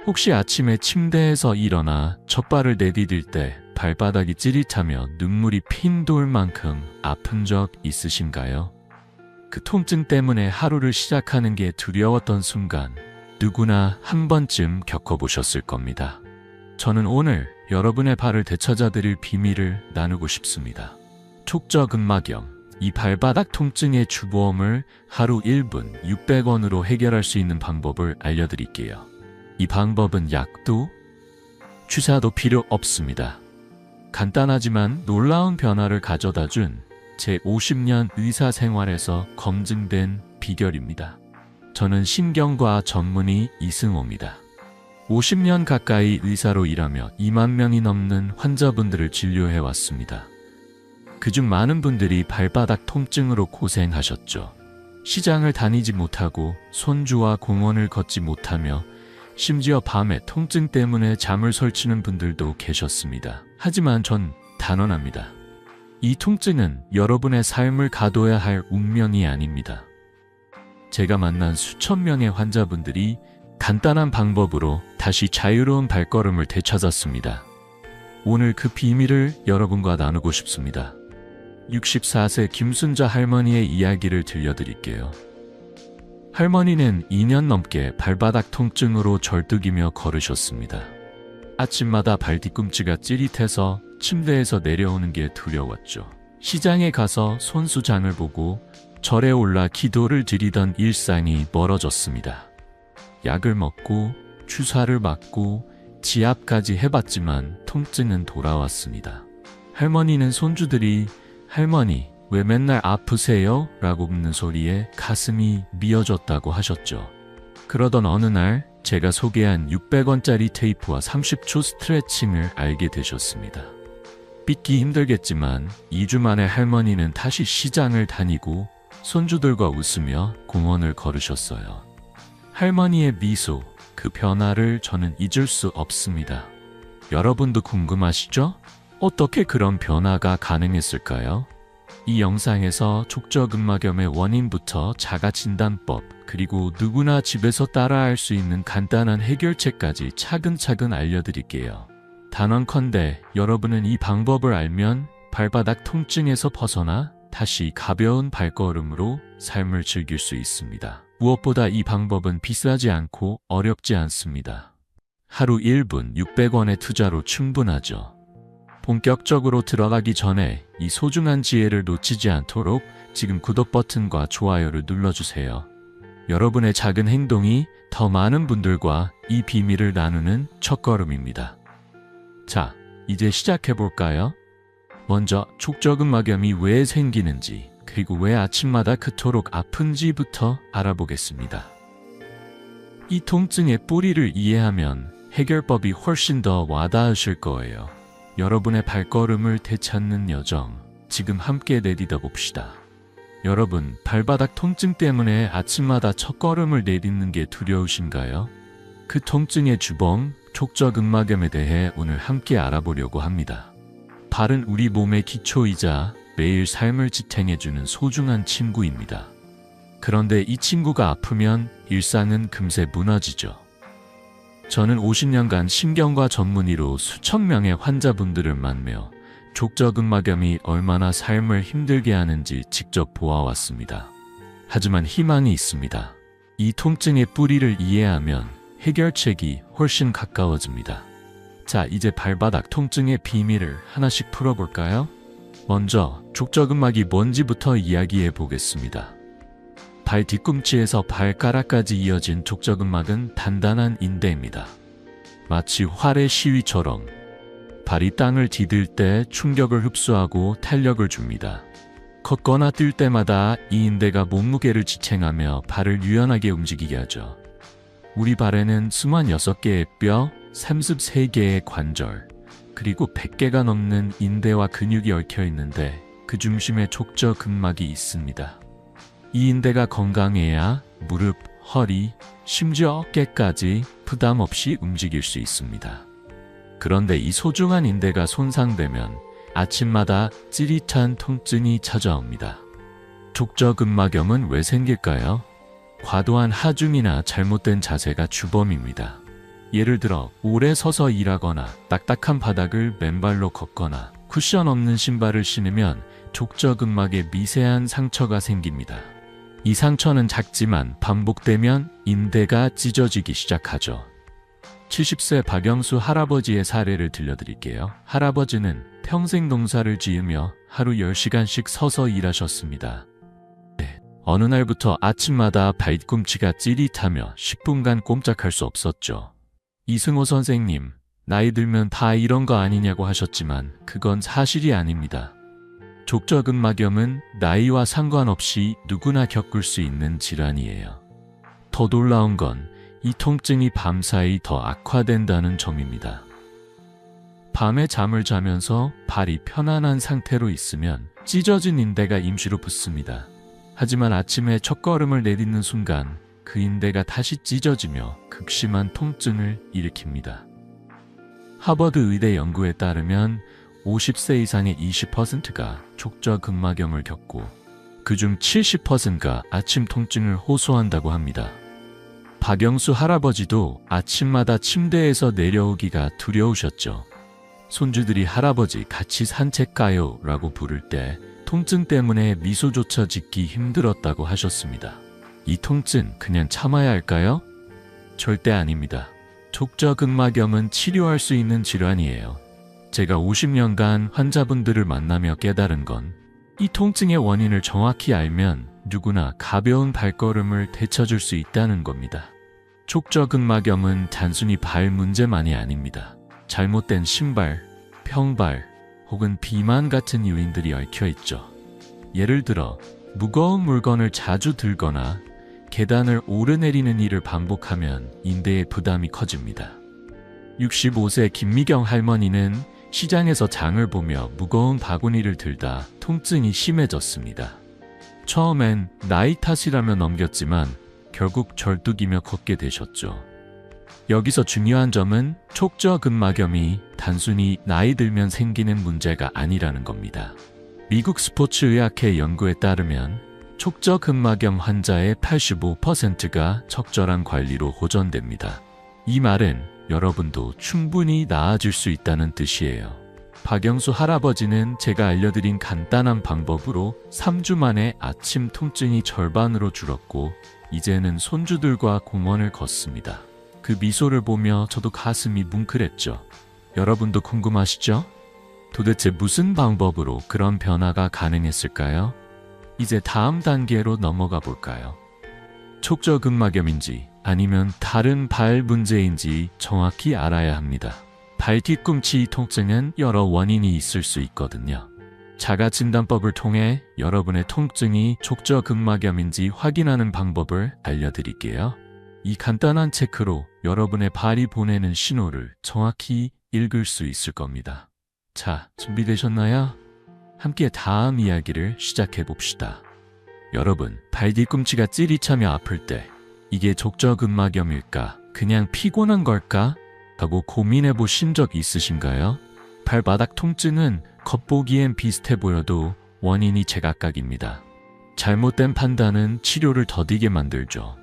혹시 아침에 침대에서 일어나 젖발을 내디딜 때 발바닥이 찌릿하며 눈물이 핀 돌 만큼 아픈 적 있으신가요? 그 통증 때문에 하루를 시작하는 게 두려웠던 순간 누구나 한 번쯤 겪어보셨을 겁니다. 저는 오늘 여러분의 발을 되찾아드릴 비밀을 나누고 싶습니다. 촉저근막염, 이 발바닥 통증의 주보험을 하루 1분 600원으로 해결할 수 있는 방법을 알려드릴게요. 이 방법은 약도, 주사도 필요 없습니다. 간단하지만 놀라운 변화를 가져다준 제 50년 의사 생활에서 검증된 비결입니다. 저는 신경과 전문의 이승호입니다. 50년 가까이 의사로 일하며 2만 명이 넘는 환자분들을 진료해왔습니다. 그중 많은 분들이 발바닥 통증으로 고생하셨죠. 시장을 다니지 못하고 손주와 공원을 걷지 못하며 심지어 밤에 통증 때문에 잠을 설치는 분들도 계셨습니다. 하지만 전 단언합니다. 이 통증은 여러분의 삶을 가둬야 할 운명이 아닙니다. 제가 만난 수천 명의 환자분들이 간단한 방법으로 다시 자유로운 발걸음을 되찾았습니다. 오늘 그 비밀을 여러분과 나누고 싶습니다. 64세 김순자 할머니의 이야기를 들려드릴게요. 할머니는 2년 넘게 발바닥 통증으로 절뚝이며 걸으셨습니다. 아침마다 발 뒤꿈치가 찌릿해서 침대에서 내려오는 게 두려웠죠. 시장에 가서 손수장을 보고 절에 올라 기도를 드리던 일상이 멀어졌습니다. 약을 먹고 주사를 맞고 지압까지 해봤지만 통증은 돌아왔습니다. 할머니는 손주들이 "할머니, 왜 맨날 아프세요?" 라고 묻는 소리에 가슴이 미어졌다고 하셨죠. 그러던 어느 날 제가 소개한 600원짜리 테이프와 30초 스트레칭을 알게 되셨습니다. 믿기 힘들겠지만 2주 만에 할머니는 다시 시장을 다니고 손주들과 웃으며 공원을 걸으셨어요. 할머니의 미소, 그 변화를 저는 잊을 수 없습니다. 여러분도 궁금하시죠? 어떻게 그런 변화가 가능했을까요? 이 영상에서 촉저근막염의 원인부터 자가진단법, 그리고 누구나 집에서 따라할 수 있는 간단한 해결책까지 차근차근 알려드릴게요. 단언컨대 여러분은 이 방법을 알면 발바닥 통증에서 벗어나 다시 가벼운 발걸음으로 삶을 즐길 수 있습니다. 무엇보다 이 방법은 비싸지 않고 어렵지 않습니다. 하루 1분 600원의 투자로 충분하죠. 본격적으로 들어가기 전에 이 소중한 지혜를 놓치지 않도록 지금 구독 버튼과 좋아요를 눌러주세요. 여러분의 작은 행동이 더 많은 분들과 이 비밀을 나누는 첫걸음입니다. 자, 이제 시작해볼까요? 먼저 촉저근막염이 왜 생기는지, 그리고 왜 아침마다 그토록 아픈지부터 알아보겠습니다. 이 통증의 뿌리를 이해하면 해결법이 훨씬 더 와닿으실 거예요. 여러분의 발걸음을 되찾는 여정, 지금 함께 내딛어 봅시다. 여러분, 발바닥 통증 때문에 아침마다 첫걸음을 내딛는 게 두려우신가요? 그 통증의 주범, 촉저근막염에 대해 오늘 함께 알아보려고 합니다. 발은 우리 몸의 기초이자 매일 삶을 지탱해주는 소중한 친구입니다. 그런데 이 친구가 아프면 일상은 금세 무너지죠. 저는 50년간 신경과 전문의로 수천 명의 환자분들을 만나며 촉저근막염이 얼마나 삶을 힘들게 하는지 직접 보아왔습니다. 하지만 희망이 있습니다. 이 통증의 뿌리를 이해하면 해결책이 훨씬 가까워집니다. 자, 이제 발바닥 통증의 비밀을 하나씩 풀어볼까요? 먼저 촉저근막이 뭔지부터 이야기해 보겠습니다. 발 뒤꿈치에서 발가락까지 이어진 촉저근막은 단단한 인대입니다. 마치 활의 시위처럼 발이 땅을 디딜 때 충격을 흡수하고 탄력을 줍니다. 걷거나 뛸 때마다 이 인대가 몸무게를 지탱하며 발을 유연하게 움직이게 하죠. 우리 발에는 26개의 뼈, 33개의 관절, 그리고 100개가 넘는 인대와 근육이 얽혀 있는데 그 중심에 촉저근막이 있습니다. 이 인대가 건강해야 무릎, 허리, 심지어 어깨까지 부담 없이 움직일 수 있습니다. 그런데 이 소중한 인대가 손상되면 아침마다 찌릿한 통증이 찾아옵니다. 촉저근막염은 왜 생길까요? 과도한 하중이나 잘못된 자세가 주범입니다. 예를 들어 오래 서서 일하거나 딱딱한 바닥을 맨발로 걷거나 쿠션 없는 신발을 신으면 족저근막에 미세한 상처가 생깁니다. 이 상처는 작지만 반복되면 인대가 찢어지기 시작하죠. 70세 박영수 할아버지의 사례를 들려드릴게요. 할아버지는 평생 농사를 지으며 하루 10시간씩 서서 일하셨습니다. 어느 날부터 아침마다 발꿈치가 찌릿하며 10분간 꼼짝할 수 없었죠. 이승호 선생님, 나이 들면 다 이런 거 아니냐고 하셨지만 그건 사실이 아닙니다. 족저근막염은 나이와 상관없이 누구나 겪을 수 있는 질환이에요. 더 놀라운 건 이 통증이 밤사이 더 악화된다는 점입니다. 밤에 잠을 자면서 발이 편안한 상태로 있으면 찢어진 인대가 임시로 붙습니다. 하지만 아침에 첫걸음을 내딛는 순간 그 인대가 다시 찢어지며 극심한 통증을 일으킵니다. 하버드 의대 연구에 따르면 50세 이상의 20%가 족저근막염을 겪고 그중 70%가 아침 통증을 호소한다고 합니다. 박영수 할아버지도 아침마다 침대에서 내려오기가 두려우셨죠. 손주들이 할아버지 같이 산책 가요 라고 부를 때 통증 때문에 미소조차 짓기 힘들었다고 하셨습니다. 이 통증 그냥 참아야 할까요? 절대 아닙니다. 족저근막염은 치료할 수 있는 질환이에요. 제가 50년간 환자분들을 만나며 깨달은 건 이 통증의 원인을 정확히 알면 누구나 가벼운 발걸음을 되찾을 수 있다는 겁니다. 족저근막염은 단순히 발 문제만이 아닙니다. 잘못된 신발, 평발, 혹은 비만 같은 요인들이 얽혀 있죠. 예를 들어 무거운 물건을 자주 들거나 계단을 오르내리는 일을 반복하면 인대의 부담이 커집니다. 65세 김미경 할머니는 시장에서 장을 보며 무거운 바구니를 들다 통증이 심해졌습니다. 처음엔 나이 탓이라며 넘겼지만 결국 절뚝이며 걷게 되셨죠. 여기서 중요한 점은 족저근막염이 단순히 나이 들면 생기는 문제가 아니라는 겁니다. 미국 스포츠의학회 연구에 따르면 족저근막염 환자의 85%가 적절한 관리로 호전됩니다. 이 말은 여러분도 충분히 나아질 수 있다는 뜻이에요. 박영수 할아버지는 제가 알려드린 간단한 방법으로 3주 만에 아침 통증이 절반으로 줄었고 이제는 손주들과 공원을 걷습니다. 그 미소를 보며 저도 가슴이 뭉클했죠. 여러분도 궁금하시죠? 도대체 무슨 방법으로 그런 변화가 가능했을까요? 이제 다음 단계로 넘어가 볼까요? 족저근막염인지 아니면 다른 발 문제인지 정확히 알아야 합니다. 발 뒤꿈치 통증은 여러 원인이 있을 수 있거든요. 자가진단법을 통해 여러분의 통증이 족저근막염인지 확인하는 방법을 알려드릴게요. 이 간단한 체크로 여러분의 발이 보내는 신호를 정확히 읽을 수 있을 겁니다. 자, 준비되셨나요? 함께 다음 이야기를 시작해 봅시다. 여러분, 발 뒤꿈치가 찌릿하며 아플 때 이게 족저근막염일까? 그냥 피곤한 걸까? 하고 고민해 보신 적 있으신가요? 발바닥 통증은 겉보기엔 비슷해 보여도 원인이 제각각입니다. 잘못된 판단은 치료를 더디게 만들죠.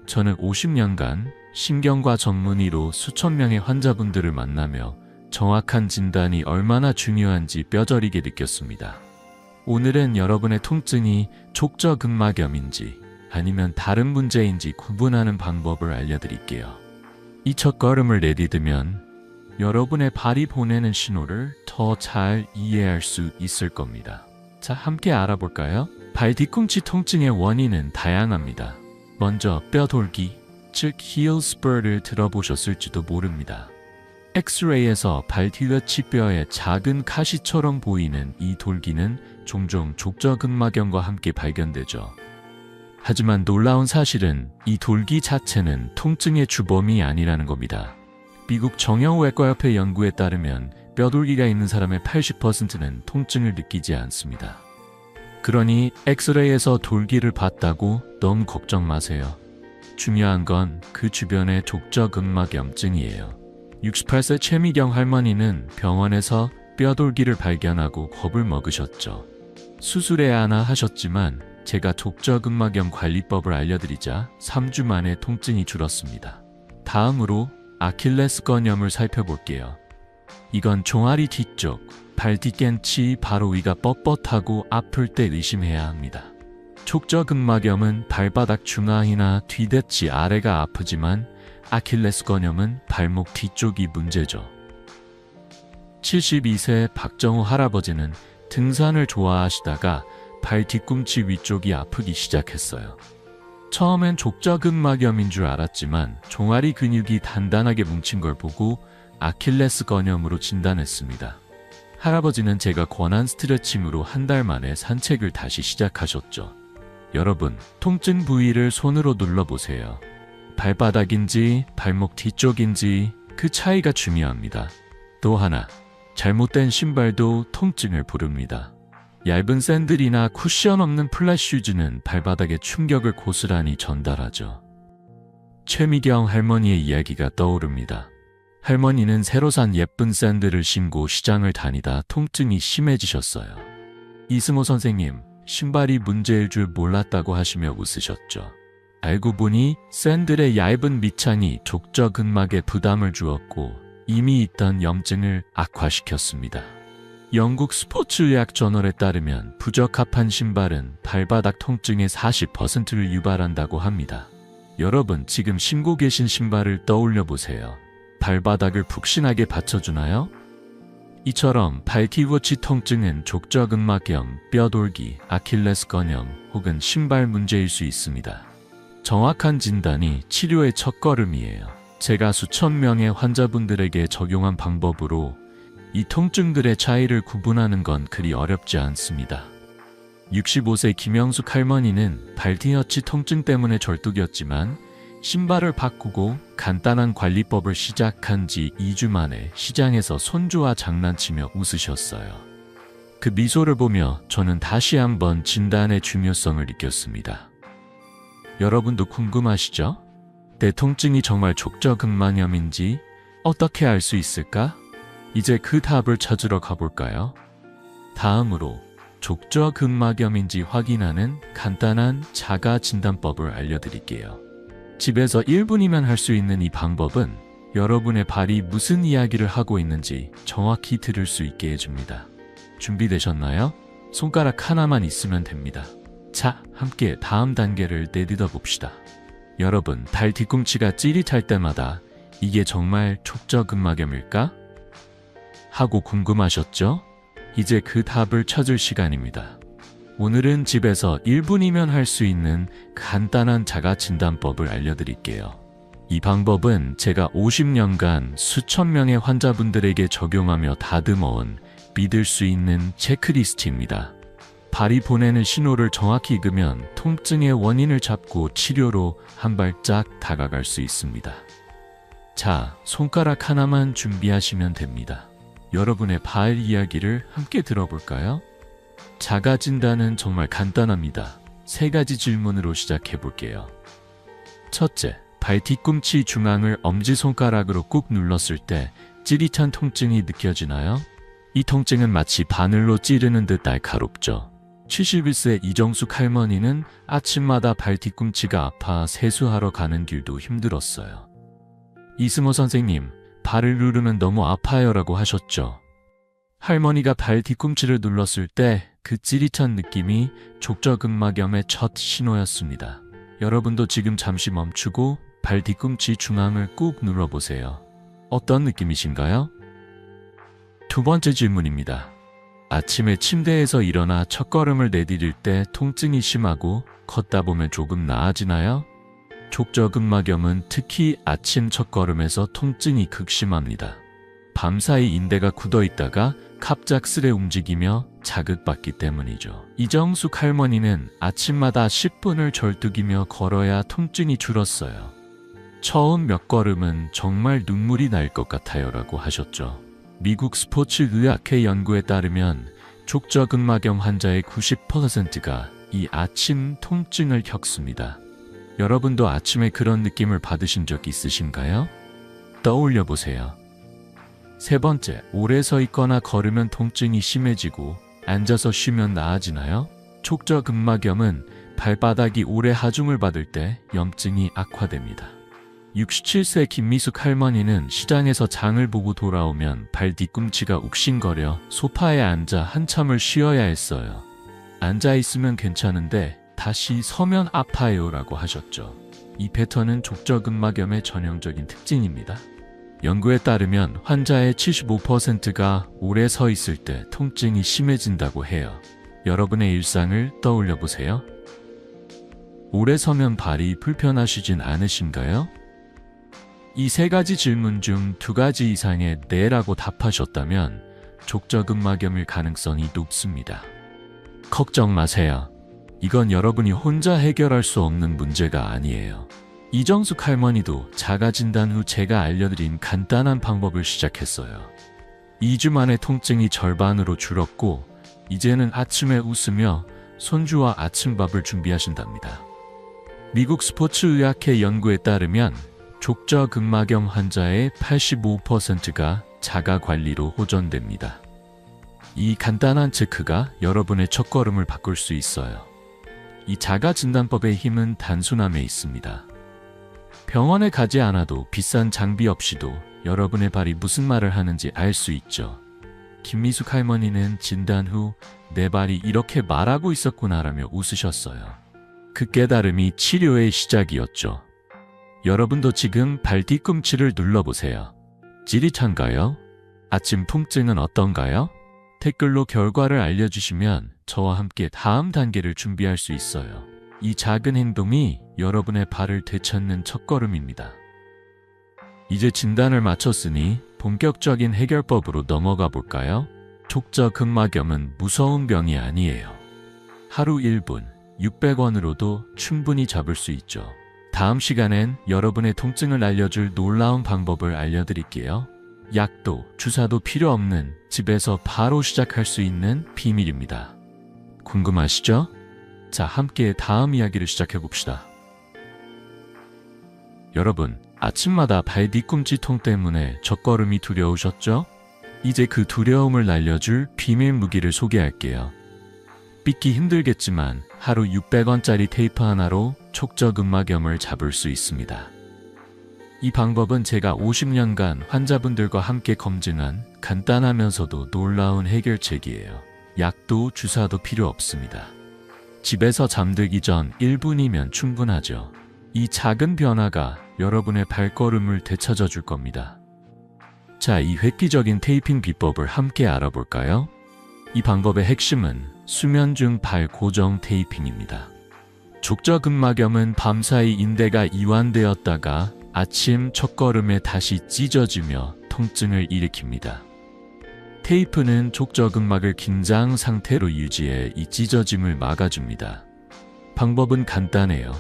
저는 50년간 신경과 전문의로 수천 명의 환자분들을 만나며 정확한 진단이 얼마나 중요한지 뼈저리게 느꼈습니다. 오늘은 여러분의 통증이 족저근막염인지 아니면 다른 문제인지 구분하는 방법을 알려드릴게요. 이 첫걸음을 내딛으면 여러분의 발이 보내는 신호를 더 잘 이해할 수 있을 겁니다. 자, 함께 알아볼까요? 발 뒤꿈치 통증의 원인은 다양합니다. 먼저 뼈돌기, 즉 heel spur를 들어보셨을지도 모릅니다. 엑스레이에서 발 뒤꿈치뼈에 작은 가시처럼 보이는 이 돌기는 종종 족저근막염과 함께 발견되죠. 하지만 놀라운 사실은 이 돌기 자체는 통증의 주범이 아니라는 겁니다. 미국 정형외과협회 연구에 따르면 뼈돌기가 있는 사람의 80%는 통증을 느끼지 않습니다. 그러니 엑스레이에서 돌기를 봤다고 너무 걱정 마세요. 중요한 건 그 주변의 족저근막염증이에요. 68세 최미경 할머니는 병원에서 뼈돌기를 발견하고 겁을 먹으셨죠. 수술해야 하나 하셨지만 제가 족저근막염 관리법을 알려드리자 3주 만에 통증이 줄었습니다. 다음으로 아킬레스건염을 살펴볼게요. 이건 종아리 뒤쪽, 발 뒤꿈치 바로 위가 뻣뻣하고 아플 때 의심해야 합니다. 족저근막염은 발바닥 중앙이나 뒤대치 아래가 아프지만 아킬레스건염은 발목 뒤쪽이 문제죠. 72세 박정우 할아버지는 등산을 좋아하시다가 발 뒤꿈치 위쪽이 아프기 시작했어요. 처음엔 족저근막염인 줄 알았지만 종아리 근육이 단단하게 뭉친 걸 보고 아킬레스건염으로 진단했습니다. 할아버지는 제가 권한 스트레칭으로 한 달 만에 산책을 다시 시작하셨죠. 여러분, 통증 부위를 손으로 눌러보세요. 발바닥인지 발목 뒤쪽인지 그 차이가 중요합니다. 또 하나, 잘못된 신발도 통증을 부릅니다. 얇은 샌들이나 쿠션 없는 플랫슈즈는 발바닥에 충격을 고스란히 전달하죠. 최미경 할머니의 이야기가 떠오릅니다. 할머니는 새로 산 예쁜 샌들을 신고 시장을 다니다 통증이 심해지셨어요. 이승호 선생님, 신발이 문제일 줄 몰랐다고 하시며 웃으셨죠. 알고 보니 샌들의 얇은 밑창이 족저근막에 부담을 주었고 이미 있던 염증을 악화시켰습니다. 영국 스포츠의학 저널에 따르면 부적합한 신발은 발바닥 통증의 40%를 유발한다고 합니다. 여러분, 지금 신고 계신 신발을 떠올려 보세요. 발바닥을 푹신하게 받쳐주나요? 이처럼 발뒤꿈치 통증은 족저근막염, 뼈돌기, 아킬레스건염 혹은 신발 문제일 수 있습니다. 정확한 진단이 치료의 첫걸음이에요. 제가 수천 명의 환자분들에게 적용한 방법으로 이 통증들의 차이를 구분하는 건 그리 어렵지 않습니다. 65세 김영숙 할머니는 발뒤꿈치 통증 때문에 절뚝이었지만 신발을 바꾸고 간단한 관리법을 시작한 지 2주 만에 시장에서 손주와 장난치며 웃으셨어요. 그 미소를 보며 저는 다시 한번 진단의 중요성을 느꼈습니다. 여러분도 궁금하시죠? 내 통증이 정말 족저근막염인지 어떻게 알 수 있을까? 이제 그 답을 찾으러 가볼까요? 다음으로 족저근막염인지 확인하는 간단한 자가 진단법을 알려드릴게요. 집에서 1분이면 할 수 있는 이 방법은 여러분의 발이 무슨 이야기를 하고 있는지 정확히 들을 수 있게 해줍니다. 준비되셨나요? 손가락 하나만 있으면 됩니다. 자, 함께 다음 단계를 내딛어 봅시다. 여러분, 발 뒤꿈치가 찌릿할 때마다 이게 정말 족저근막염일까? 하고 궁금하셨죠? 이제 그 답을 찾을 시간입니다. 오늘은 집에서 1분이면 할 수 있는 간단한 자가 진단법을 알려드릴게요. 이 방법은 제가 50년간 수천 명의 환자분들에게 적용하며 다듬어온 믿을 수 있는 체크리스트입니다. 발이 보내는 신호를 정확히 읽으면 통증의 원인을 잡고 치료로 한 발짝 다가갈 수 있습니다. 자, 손가락 하나만 준비하시면 됩니다. 여러분의 발 이야기를 함께 들어볼까요? 자가 진단은 정말 간단합니다. 3가지 질문으로 시작해 볼게요. 첫째, 발 뒤꿈치 중앙을 엄지손가락으로 꾹 눌렀을 때 찌릿한 통증이 느껴지나요? 이 통증은 마치 바늘로 찌르는 듯 날카롭죠. 71세 이정숙 할머니는 아침마다 발 뒤꿈치가 아파 세수하러 가는 길도 힘들었어요. 이승호 선생님, 발을 누르면 너무 아파요라고 하셨죠. 할머니가 발 뒤꿈치를 눌렀을 때 그 찌릿한 느낌이 족저근막염의 첫 신호였습니다. 여러분도 지금 잠시 멈추고 발 뒤꿈치 중앙을 꾹 눌러보세요. 어떤 느낌이신가요? 두 번째 질문입니다. 아침에 침대에서 일어나 첫걸음을 내디딜 때 통증이 심하고 걷다 보면 조금 나아지나요? 족저근막염은 특히 아침 첫걸음에서 통증이 극심합니다. 밤사이 인대가 굳어 있다가 갑작스레 움직이며 자극받기 때문이죠. 이정숙 할머니는 아침마다 10분을 절뚝이며 걸어야 통증이 줄었어요. 처음 몇 걸음은 정말 눈물이 날 것 같아요 라고 하셨죠. 미국 스포츠의학회 연구에 따르면 족저근막염 환자의 90%가 이 아침 통증을 겪습니다. 여러분도 아침에 그런 느낌을 받으신 적 있으신가요? 떠올려 보세요. 세 번째, 오래 서 있거나 걸으면 통증이 심해지고 앉아서 쉬면 나아지나요? 족저근막염은 발바닥이 오래 하중을 받을 때 염증이 악화됩니다. 67세 김미숙 할머니는 시장에서 장을 보고 돌아오면 발 뒤꿈치가 욱신거려 소파에 앉아 한참을 쉬어야 했어요. 앉아 있으면 괜찮은데 다시 서면 아파요라고 하셨죠. 이 패턴은 족저근막염의 전형적인 특징입니다. 연구에 따르면 환자의 75%가 오래 서 있을 때 통증이 심해진다고 해요. 여러분의 일상을 떠올려 보세요. 오래 서면 발이 불편하시진 않으신가요? 이 세 가지 질문 중 두 가지 이상의 네라고 답하셨다면 족저근막염일 가능성이 높습니다. 걱정 마세요. 이건 여러분이 혼자 해결할 수 없는 문제가 아니에요. 이정숙 할머니도 자가 진단 후 제가 알려드린 간단한 방법을 시작했어요. 2주 만에 통증이 절반으로 줄었고 이제는 아침에 웃으며 손주와 아침밥을 준비하신답니다. 미국 스포츠의학회 연구에 따르면 족저근막염 환자의 85%가 자가관리로 호전됩니다. 이 간단한 체크가 여러분의 첫걸음을 바꿀 수 있어요. 이 자가진단법의 힘은 단순함에 있습니다. 병원에 가지 않아도 비싼 장비 없이도 여러분의 발이 무슨 말을 하는지 알 수 있죠. 김미숙 할머니는 진단 후 내 발이 이렇게 말하고 있었구나라며 웃으셨어요. 그 깨달음이 치료의 시작이었죠. 여러분도 지금 발 뒤꿈치를 눌러보세요. 찌릿한가요? 아침 통증은 어떤가요? 댓글로 결과를 알려주시면 저와 함께 다음 단계를 준비할 수 있어요. 이 작은 행동이 여러분의 발을 되찾는 첫걸음입니다. 이제 진단을 마쳤으니 본격적인 해결법으로 넘어가 볼까요? 족저근막염은 무서운 병이 아니에요. 하루 1분, 600원으로도 충분히 잡을 수 있죠. 다음 시간엔 여러분의 통증을 알려줄 놀라운 방법을 알려드릴게요. 약도, 주사도 필요 없는 집에서 바로 시작할 수 있는 비밀입니다. 궁금하시죠? 자, 함께 다음 이야기를 시작해 봅시다. 여러분, 아침마다 발 뒤꿈치 통 때문에 첫걸음이 두려우셨죠? 이제 그 두려움을 날려줄 비밀 무기를 소개할게요. 믿기 힘들겠지만 하루 600원짜리 테이프 하나로 족저근막염을 잡을 수 있습니다. 이 방법은 제가 50년간 환자분들과 함께 검증한 간단하면서도 놀라운 해결책이에요. 약도 주사도 필요 없습니다. 집에서 잠들기 전 1분이면 충분하죠. 이 작은 변화가 여러분의 발걸음을 되찾아 줄 겁니다. 자, 이 획기적인 테이핑 비법을 함께 알아볼까요? 이 방법의 핵심은 수면 중 발 고정 테이핑입니다. 족저근막염은 밤사이 인대가 이완되었다가 아침 첫걸음에 다시 찢어지며 통증을 일으킵니다. 테이프는 족저근막을 긴장 상태로 유지해 이 찢어짐을 막아줍니다. 방법은 간단해요.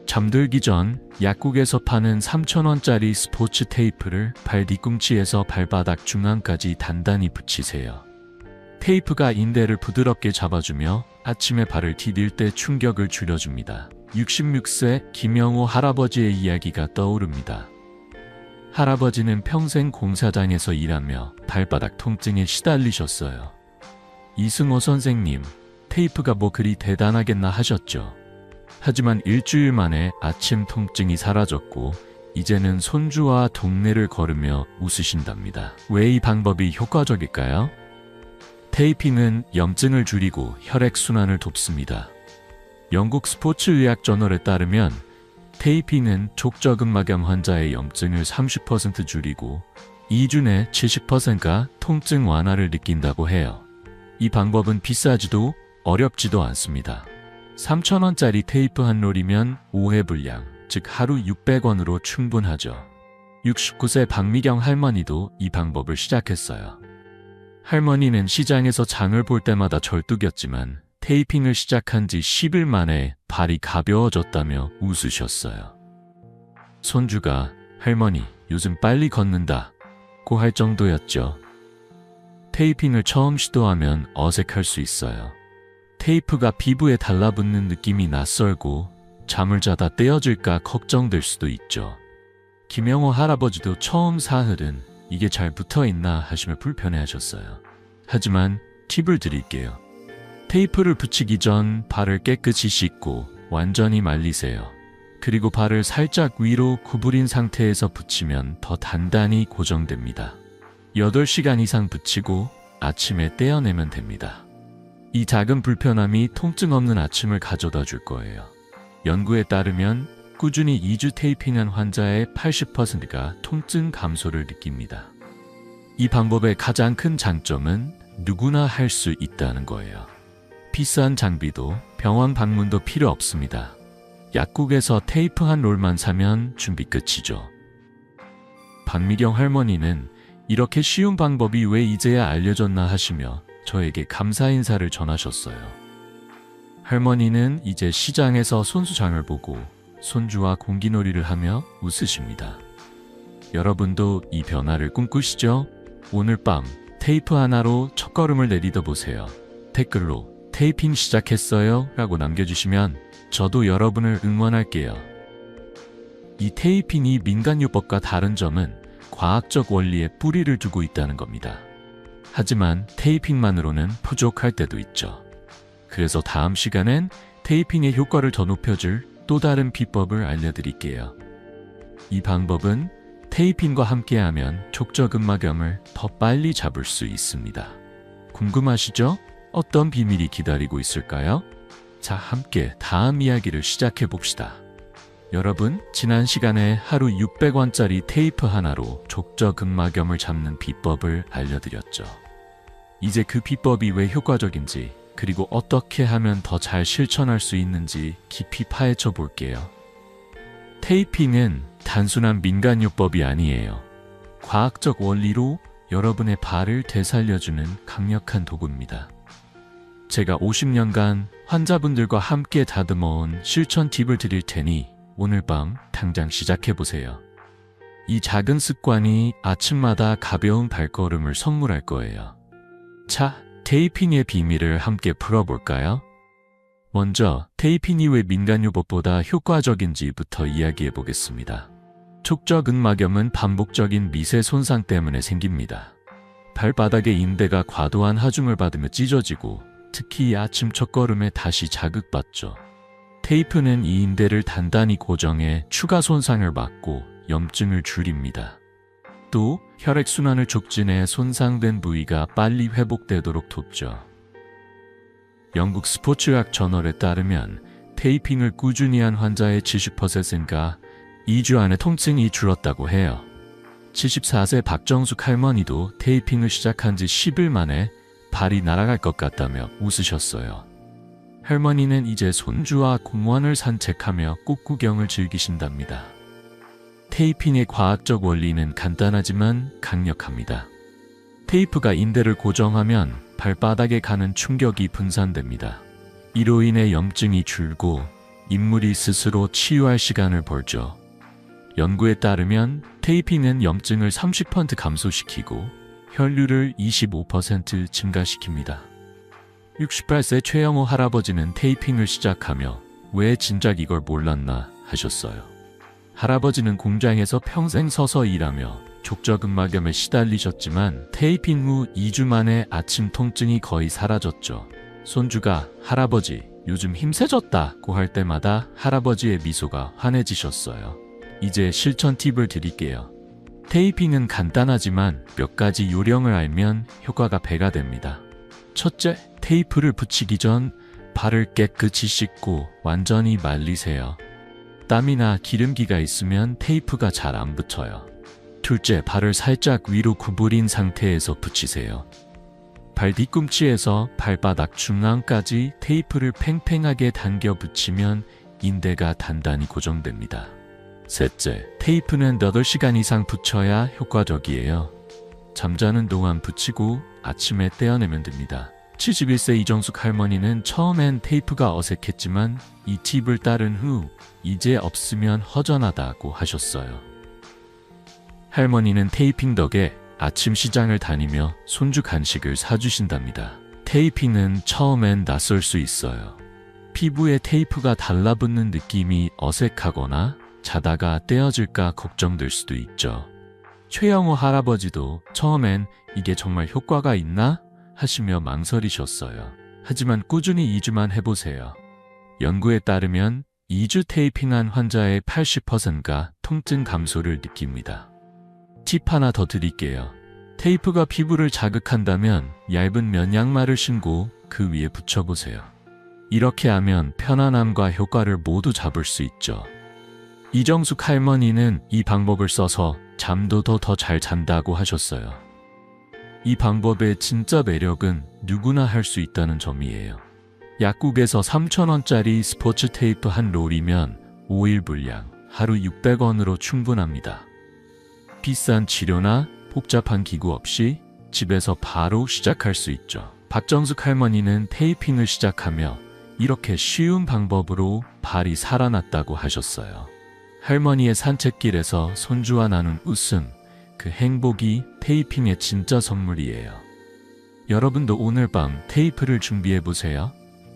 잠들기 전 약국에서 파는 3,000원짜리 스포츠 테이프를 발 뒤꿈치에서 발바닥 중앙까지 단단히 붙이세요. 테이프가 인대를 부드럽게 잡아주며 아침에 발을 디딜 때 충격을 줄여줍니다. 66세 김영호 할아버지의 이야기가 떠오릅니다. 할아버지는 평생 공사장에서 일하며 발바닥 통증에 시달리셨어요. 이승호 선생님, 테이프가 뭐 그리 대단하겠나 하셨죠. 하지만 일주일 만에 아침 통증이 사라졌고 이제는 손주와 동네를 걸으며 웃으신답니다. 왜 이 방법이 효과적일까요? 테이핑은 염증을 줄이고 혈액순환을 돕습니다. 영국 스포츠의학 저널에 따르면 테이핑은 족저근막염 환자의 염증을 30% 줄이고 2주 내 70%가 통증 완화를 느낀다고 해요. 이 방법은 비싸지도 어렵지도 않습니다. 3,000원짜리 테이프 한 롤이면 5회 분량, 즉 하루 600원으로 충분하죠. 69세 박미경 할머니도 이 방법을 시작했어요. 할머니는 시장에서 장을 볼 때마다 절뚝였지만 테이핑을 시작한 지 10일 만에 발이 가벼워졌다며 웃으셨어요. 손주가 할머니, 요즘 빨리 걷는다 고 할 정도였죠. 테이핑을 처음 시도하면 어색할 수 있어요. 테이프가 피부에 달라붙는 느낌이 낯설고 잠을 자다 떼어질까 걱정될 수도 있죠. 김영호 할아버지도 처음 사흘은 이게 잘 붙어있나 하시며 불편해하셨어요. 하지만 팁을 드릴게요. 테이프를 붙이기 전 발을 깨끗이 씻고 완전히 말리세요. 그리고 발을 살짝 위로 구부린 상태에서 붙이면 더 단단히 고정됩니다. 8시간 이상 붙이고 아침에 떼어내면 됩니다. 이 작은 불편함이 통증 없는 아침을 가져다 줄 거예요. 연구에 따르면 꾸준히 2주 테이핑한 환자의 80%가 통증 감소를 느낍니다. 이 방법의 가장 큰 장점은 누구나 할 수 있다는 거예요. 비싼 장비도 병원 방문도 필요 없습니다. 약국에서 테이프 한 롤만 사면 준비 끝이죠. 박미경 할머니는 이렇게 쉬운 방법이 왜 이제야 알려졌나 하시며 저에게 감사 인사를 전하셨어요. 할머니는 이제 시장에서 손수장을 보고 손주와 공기놀이를 하며 웃으십니다. 여러분도 이 변화를 꿈꾸시죠? 오늘 밤 테이프 하나로 첫걸음을 내딛어 보세요. 댓글로 테이핑 시작했어요 라고 남겨주시면 저도 여러분을 응원할게요. 이 테이핑이 민간요법과 다른 점은 과학적 원리에 뿌리를 두고 있다는 겁니다. 하지만 테이핑만으로는 부족할 때도 있죠. 그래서 다음 시간엔 테이핑의 효과를 더 높여줄 또 다른 비법을 알려드릴게요. 이 방법은 테이핑과 함께하면 족저근막염을 더 빨리 잡을 수 있습니다. 궁금하시죠? 어떤 비밀이 기다리고 있을까요? 자, 함께 다음 이야기를 시작해 봅시다. 여러분, 지난 시간에 하루 600원짜리 테이프 하나로 족저근막염을 잡는 비법을 알려드렸죠. 이제 그 비법이 왜 효과적인지, 그리고 어떻게 하면 더 잘 실천할 수 있는지 깊이 파헤쳐 볼게요. 테이핑은 단순한 민간요법이 아니에요. 과학적 원리로 여러분의 발을 되살려주는 강력한 도구입니다. 제가 50년간 환자분들과 함께 다듬어온 실천 팁을 드릴 테니 오늘 밤 당장 시작해보세요. 이 작은 습관이 아침마다 가벼운 발걸음을 선물할 거예요. 자, 테이핑의 비밀을 함께 풀어볼까요? 먼저 테이핑이 왜 민간요법보다 효과적인지부터 이야기해보겠습니다. 족저근막염은 반복적인 미세 손상 때문에 생깁니다. 발바닥의 인대가 과도한 하중을 받으며 찢어지고 특히 아침 첫걸음에 다시 자극받죠. 테이프는 이 인대를 단단히 고정해 추가 손상을 막고 염증을 줄입니다. 또 혈액순환을 촉진해 손상된 부위가 빨리 회복되도록 돕죠. 영국 스포츠학 저널에 따르면 테이핑을 꾸준히 한 환자의 70%가 2주 안에 통증이 줄었다고 해요. 74세 박정숙 할머니도 테이핑을 시작한 지 10일 만에 발이 날아갈 것 같다며 웃으셨어요. 할머니는 이제 손주와 공원을 산책하며 꽃구경을 즐기신답니다. 테이핑의 과학적 원리는 간단하지만 강력합니다. 테이프가 인대를 고정하면 발바닥에 가는 충격이 분산됩니다. 이로 인해 염증이 줄고 인물이 스스로 치유할 시간을 벌죠. 연구에 따르면 테이핑은 염증을 30% 감소시키고 혈류를 25% 증가시킵니다. 68세 최영호 할아버지는 테이핑을 시작하며 왜 진작 이걸 몰랐나 하셨어요. 할아버지는 공장에서 평생 서서 일하며 족저근막염에 시달리셨지만 테이핑 후 2주 만에 아침 통증이 거의 사라졌죠. 손주가 할아버지 요즘 힘세졌다고 할 때마다 할아버지의 미소가 환해지셨어요. 이제 실천 팁을 드릴게요. 테이핑은 간단하지만 몇 가지 요령을 알면 효과가 배가 됩니다. 첫째, 테이프를 붙이기 전 발을 깨끗이 씻고 완전히 말리세요. 땀이나 기름기가 있으면 테이프가 잘 안 붙어요. 둘째, 발을 살짝 위로 구부린 상태에서 붙이세요. 발 뒤꿈치에서 발바닥 중앙까지 테이프를 팽팽하게 당겨 붙이면 인대가 단단히 고정됩니다. 셋째, 테이프는 8시간 이상 붙여야 효과적이에요. 잠자는 동안 붙이고 아침에 떼어내면 됩니다. 71세 이정숙 할머니는 처음엔 테이프가 어색했지만 이 팁을 따른 후 이제 없으면 허전하다고 하셨어요. 할머니는 테이핑 덕에 아침 시장을 다니며 손주 간식을 사주신답니다. 테이핑은 처음엔 낯설 수 있어요. 피부에 테이프가 달라붙는 느낌이 어색하거나 자다가 떼어질까 걱정될 수도 있죠. 최영호 할아버지도 처음엔 이게 정말 효과가 있나? 하시며 망설이셨어요. 하지만 꾸준히 2주만 해보세요. 연구에 따르면 2주 테이핑한 환자의 80%가 통증 감소를 느낍니다. 팁 하나 더 드릴게요. 테이프가 피부를 자극한다면 얇은 면 양말을 신고 그 위에 붙여보세요. 이렇게 하면 편안함과 효과를 모두 잡을 수 있죠. 이정숙 할머니는 이 방법을 써서 잠도 더 잘 잔다고 하셨어요. 이 방법의 진짜 매력은 누구나 할 수 있다는 점이에요. 약국에서 3,000원짜리 스포츠 테이프 한 롤이면 5일 분량, 하루 600원으로 충분합니다. 비싼 치료나 복잡한 기구 없이 집에서 바로 시작할 수 있죠. 박정숙 할머니는 테이핑을 시작하며 이렇게 쉬운 방법으로 발이 살아났다고 하셨어요. 할머니의 산책길에서 손주와 나눈 웃음, 그 행복이 테이핑의 진짜 선물이에요. 여러분도 오늘 밤 테이프를 준비해보세요.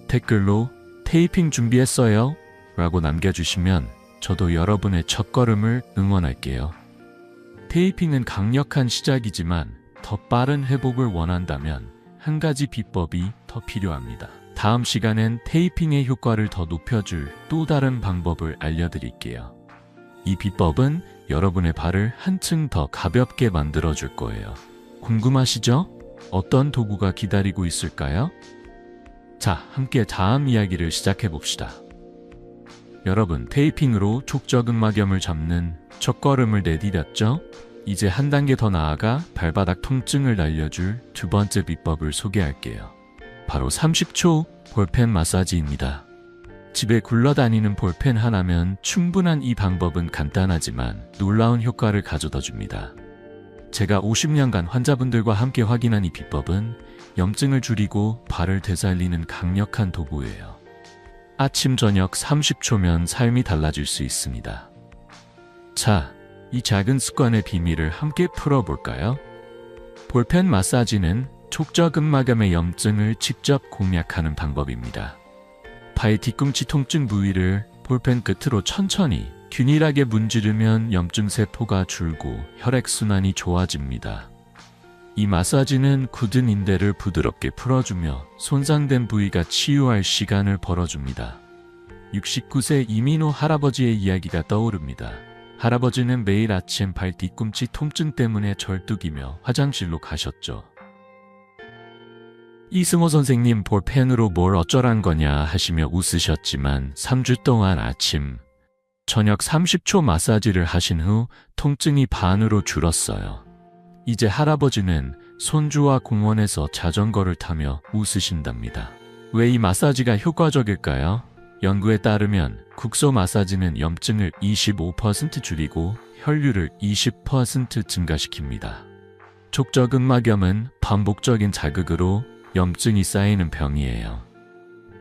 댓글로 테이핑 준비했어요 라고 남겨주시면 저도 여러분의 첫걸음을 응원할게요. 테이핑은 강력한 시작이지만 더 빠른 회복을 원한다면 한 가지 비법이 더 필요합니다. 다음 시간엔 테이핑의 효과를 더 높여줄 또 다른 방법을 알려드릴게요. 이 비법은 여러분의 발을 한층 더 가볍게 만들어줄 거예요. 궁금하시죠? 어떤 도구가 기다리고 있을까요? 자, 함께 다음 이야기를 시작해봅시다. 여러분, 테이핑으로 족저근막염을 잡는 첫걸음을 내디뎠죠? 이제 한 단계 더 나아가 발바닥 통증을 날려줄 두 번째 비법을 소개할게요. 바로 30초 볼펜 마사지입니다. 집에 굴러다니는 볼펜 하나면 충분한 이 방법은 간단하지만 놀라운 효과를 가져다 줍니다. 제가 50년간 환자분들과 함께 확인한 이 비법은 염증을 줄이고 발을 되살리는 강력한 도구예요. 아침 저녁 30초면 삶이 달라질 수 있습니다. 자, 이 작은 습관의 비밀을 함께 풀어볼까요? 볼펜 마사지는 족저근막염의 염증을 직접 공략하는 방법입니다. 발 뒤꿈치 통증 부위를 볼펜 끝으로 천천히 균일하게 문지르면 염증 세포가 줄고 혈액순환이 좋아집니다. 이 마사지는 굳은 인대를 부드럽게 풀어주며 손상된 부위가 치유할 시간을 벌어줍니다. 69세 이민호 할아버지의 이야기가 떠오릅니다. 할아버지는 매일 아침 발 뒤꿈치 통증 때문에 절뚝이며 화장실로 가셨죠. 이승호 선생님 볼펜으로 뭘 어쩌란 거냐 하시며 웃으셨지만 3주 동안 아침, 저녁 30초 마사지를 하신 후 통증이 반으로 줄었어요. 이제 할아버지는 손주와 공원에서 자전거를 타며 웃으신답니다. 왜 이 마사지가 효과적일까요? 연구에 따르면 국소 마사지는 염증을 25% 줄이고 혈류를 20% 증가시킵니다. 족저근막염은 반복적인 자극으로 염증이 쌓이는 병이에요.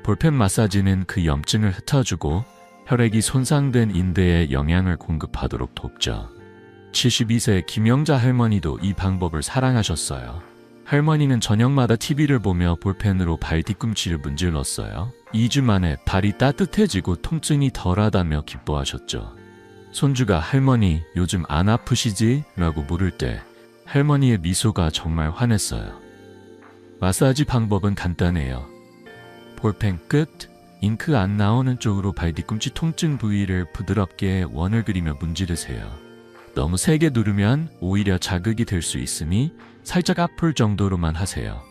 볼펜 마사지는 그 염증을 흩어주고 혈액이 손상된 인대에 영양을 공급하도록 돕죠. 72세 김영자 할머니도 이 방법을 사랑하셨어요. 할머니는 저녁마다 TV를 보며 볼펜으로 발 뒤꿈치를 문질렀어요. 2주 만에 발이 따뜻해지고 통증이 덜하다며 기뻐하셨죠. 손주가 할머니 요즘 안 아프시지? 라고 물을 때 할머니의 미소가 정말 환했어요. 마사지 방법은 간단해요. 볼펜 끝, 잉크 안 나오는 쪽으로 발 뒤꿈치 통증 부위를 부드럽게 원을 그리며 문지르세요. 너무 세게 누르면 오히려 자극이 될 수 있으니 살짝 아플 정도로만 하세요.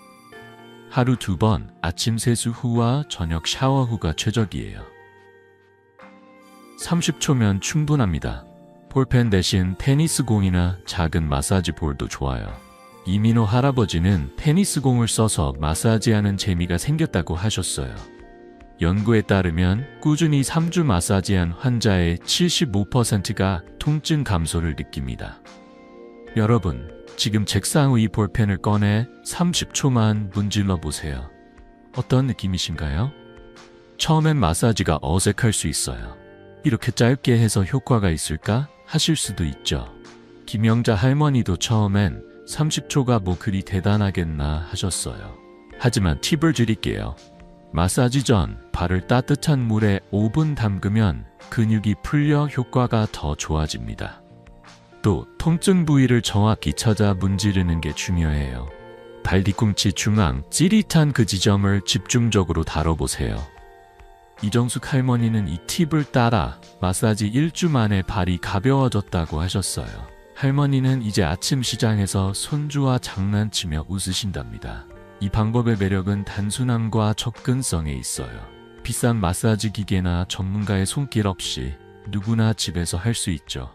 하루 2번, 아침 세수 후와 저녁 샤워 후가 최적이에요. 30초면 충분합니다. 볼펜 대신 테니스 공이나 작은 마사지 볼도 좋아요. 이민호 할아버지는 테니스 공을 써서 마사지하는 재미가 생겼다고 하셨어요. 연구에 따르면 꾸준히 3주 마사지한 환자의 75%가 통증 감소를 느낍니다. 여러분, 지금 책상 위 볼펜을 꺼내 30초만 문질러 보세요. 어떤 느낌이신가요? 처음엔 마사지가 어색할 수 있어요. 이렇게 짧게 해서 효과가 있을까 하실 수도 있죠. 김영자 할머니도 처음엔 30초가 뭐 그리 대단하겠나 하셨어요. 하지만 팁을 드릴게요. 마사지 전 발을 따뜻한 물에 5분 담그면 근육이 풀려 효과가 더 좋아집니다. 또 통증 부위를 정확히 찾아 문지르는 게 중요해요. 발 뒤꿈치 중앙 찌릿한 그 지점을 집중적으로 다뤄보세요. 이정숙 할머니는 이 팁을 따라 마사지 1주 만에 발이 가벼워졌다고 하셨어요. 할머니는 이제 아침 시장에서 손주와 장난치며 웃으신답니다. 이 방법의 매력은 단순함과 접근성에 있어요. 비싼 마사지 기계나 전문가의 손길 없이 누구나 집에서 할 수 있죠.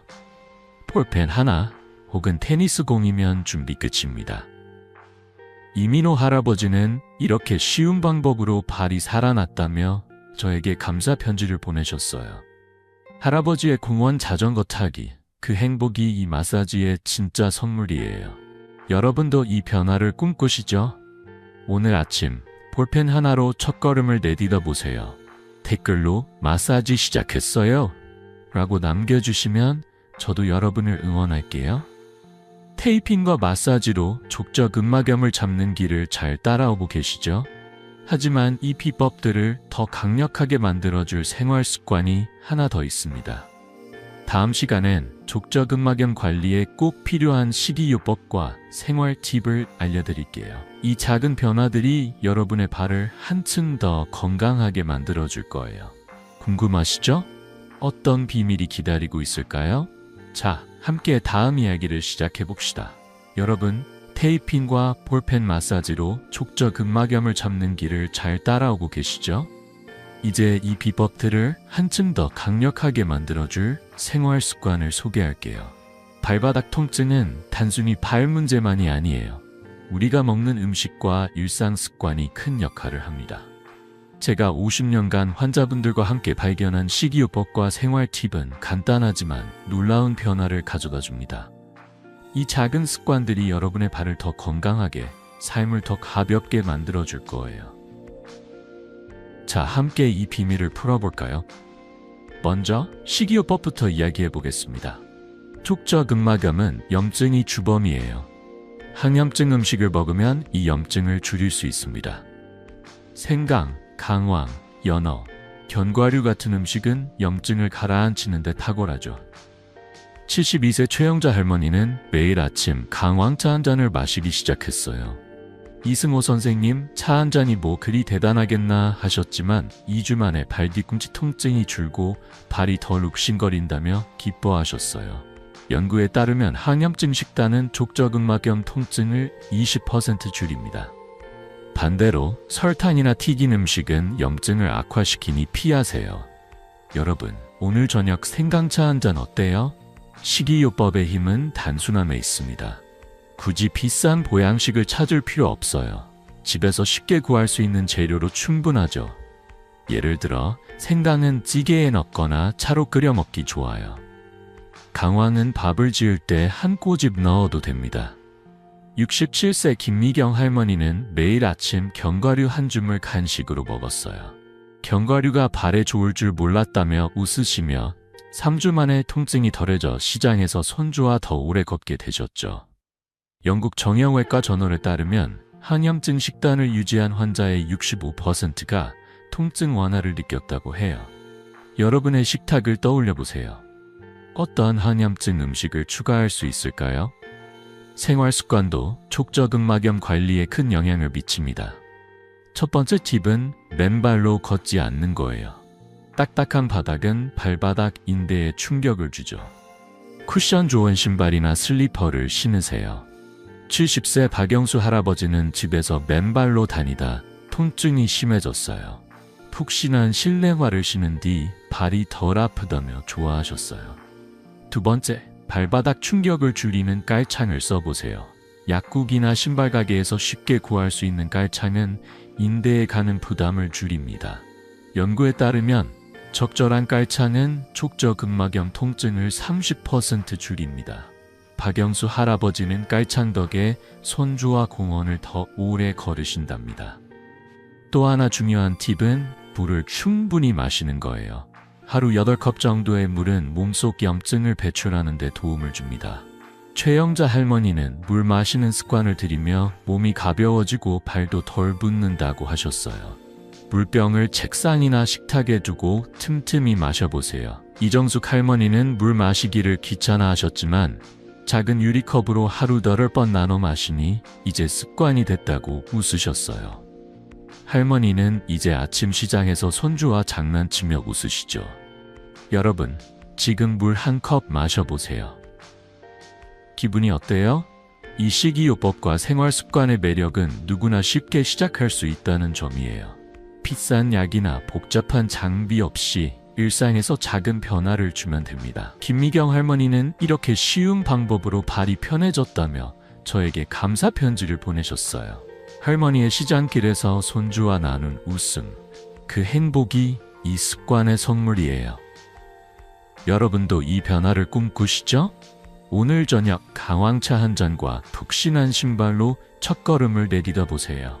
볼펜 하나 혹은 테니스 공이면 준비 끝입니다. 이민호 할아버지는 이렇게 쉬운 방법으로 발이 살아났다며 저에게 감사 편지를 보내셨어요. 할아버지의 공원 자전거 타기, 그 행복이 이 마사지의 진짜 선물이에요. 여러분도 이 변화를 꿈꾸시죠? 오늘 아침 볼펜 하나로 첫걸음을 내디뎌 보세요. 댓글로 마사지 시작했어요 라고 남겨주시면 저도 여러분을 응원할게요. 테이핑과 마사지로 족저근막염을 잡는 길을 잘 따라오고 계시죠? 하지만 이 비법들을 더 강력하게 만들어줄 생활 습관이 하나 더 있습니다. 다음 시간엔 족저근막염 관리에 꼭 필요한 식이요법과 생활 팁을 알려드릴게요. 이 작은 변화들이 여러분의 발을 한층 더 건강하게 만들어줄 거예요. 궁금하시죠? 어떤 비밀이 기다리고 있을까요? 자, 함께 다음 이야기를 시작해봅시다. 여러분, 테이핑과 볼펜 마사지로 족저근막염을 잡는 길을 잘 따라오고 계시죠? 이제 이 비법들을 한층 더 강력하게 만들어줄 생활 습관을 소개할게요. 발바닥 통증은 단순히 발 문제만이 아니에요. 우리가 먹는 음식과 일상 습관이 큰 역할을 합니다. 제가 50년간 환자분들과 함께 발견한 식이요법과 생활 팁은 간단하지만 놀라운 변화를 가져다 줍니다. 이 작은 습관들이 여러분의 발을 더 건강하게, 삶을 더 가볍게 만들어줄 거예요. 자, 함께 이 비밀을 풀어볼까요? 먼저 식이요법부터 이야기해 보겠습니다. 족저근막염은 염증이 주범이에요. 항염증 음식을 먹으면 이 염증을 줄일 수 있습니다. 생강, 강황, 연어, 견과류 같은 음식은 염증을 가라앉히는 데 탁월하죠. 72세 최영자 할머니는 매일 아침 강황차 한 잔을 마시기 시작했어요. 이승호 선생님, 차 한 잔이 뭐 그리 대단하겠나 하셨지만 2주 만에 발 뒤꿈치 통증이 줄고 발이 덜 욱신거린다며 기뻐하셨어요. 연구에 따르면 항염증 식단은 족저근막염 통증을 20% 줄입니다. 반대로 설탕이나 튀긴 음식은 염증을 악화시키니 피하세요. 여러분, 오늘 저녁 생강차 한 잔 어때요? 식이요법의 힘은 단순함에 있습니다. 굳이 비싼 보양식을 찾을 필요 없어요. 집에서 쉽게 구할 수 있는 재료로 충분하죠. 예를 들어 생강은 찌개에 넣거나 차로 끓여 먹기 좋아요. 강황은 밥을 지을 때 한 꼬집 넣어도 됩니다. 67세 김미경 할머니는 매일 아침 견과류 한 줌을 간식으로 먹었어요. 견과류가 발에 좋을 줄 몰랐다며 웃으시며 3주 만에 통증이 덜해져 시장에서 손주와 더 오래 걷게 되셨죠. 영국 정형외과 저널에 따르면 항염증 식단을 유지한 환자의 65%가 통증 완화를 느꼈다고 해요. 여러분의 식탁을 떠올려 보세요. 어떤 항염증 음식을 추가할 수 있을까요? 생활 습관도 족저근막염 관리에 큰 영향을 미칩니다. 첫 번째 팁은 맨발로 걷지 않는 거예요. 딱딱한 바닥은 발바닥 인대에 충격을 주죠. 쿠션 좋은 신발이나 슬리퍼를 신으세요. 70세 박영수 할아버지는 집에서 맨발로 다니다 통증이 심해졌어요. 푹신한 실내화를 신은 뒤 발이 덜 아프다며 좋아하셨어요. 두 번째, 발바닥 충격을 줄이는 깔창을 써보세요. 약국이나 신발 가게에서 쉽게 구할 수 있는 깔창은 인대에 가는 부담을 줄입니다. 연구에 따르면 적절한 깔창은 족저근막염 통증을 30% 줄입니다. 박영수 할아버지는 깔창 덕에 손주와 공원을 더 오래 걸으신답니다. 또 하나 중요한 팁은 물을 충분히 마시는 거예요. 하루 8컵 정도의 물은 몸속 염증을 배출하는 데 도움을 줍니다. 최영자 할머니는 물 마시는 습관을 들이며 몸이 가벼워지고 발도 덜 붓는다고 하셨어요. 물병을 책상이나 식탁에 두고 틈틈이 마셔보세요. 이정숙 할머니는 물 마시기를 귀찮아 하셨지만 작은 유리컵으로 하루 8번 나눠 마시니 이제 습관이 됐다고 웃으셨어요. 할머니는 이제 아침 시장에서 손주와 장난치며 웃으시죠. 여러분, 지금 물 한 컵 마셔보세요. 기분이 어때요? 이 식이요법과 생활 습관의 매력은 누구나 쉽게 시작할 수 있다는 점이에요. 비싼 약이나 복잡한 장비 없이 일상에서 작은 변화를 주면 됩니다. 김미경 할머니는 이렇게 쉬운 방법으로 발이 편해졌다며 저에게 감사 편지를 보내셨어요. 할머니의 시장길에서 손주와 나눈 웃음, 그 행복이 이 습관의 선물이에요. 여러분도 이 변화를 꿈꾸시죠? 오늘 저녁 강황차 한 잔과 푹신한 신발로 첫걸음을 내디뎌 보세요.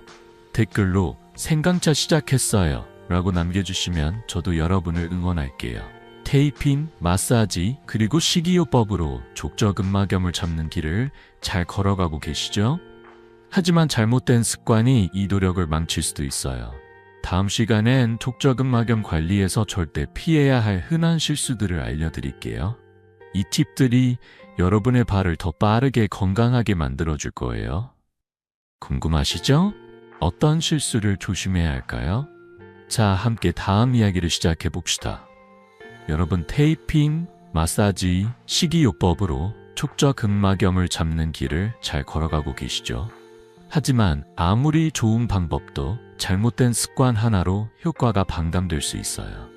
댓글로 생강차 시작했어요 라고 남겨주시면 저도 여러분을 응원할게요. 테이핑, 마사지, 그리고 식이요법으로 족저근막염을 잡는 길을 잘 걸어가고 계시죠? 하지만 잘못된 습관이 이 노력을 망칠 수도 있어요. 다음 시간엔 족저근막염 관리에서 절대 피해야 할 흔한 실수들을 알려드릴게요. 이 팁들이 여러분의 발을 더 빠르게 건강하게 만들어줄 거예요. 궁금하시죠? 어떤 실수를 조심해야 할까요? 자, 함께 다음 이야기를 시작해 봅시다. 여러분, 테이핑, 마사지, 식이요법으로 족저근막염을 잡는 길을 잘 걸어가고 계시죠? 하지만 아무리 좋은 방법도 잘못된 습관 하나로 효과가 방담될 수 있어요.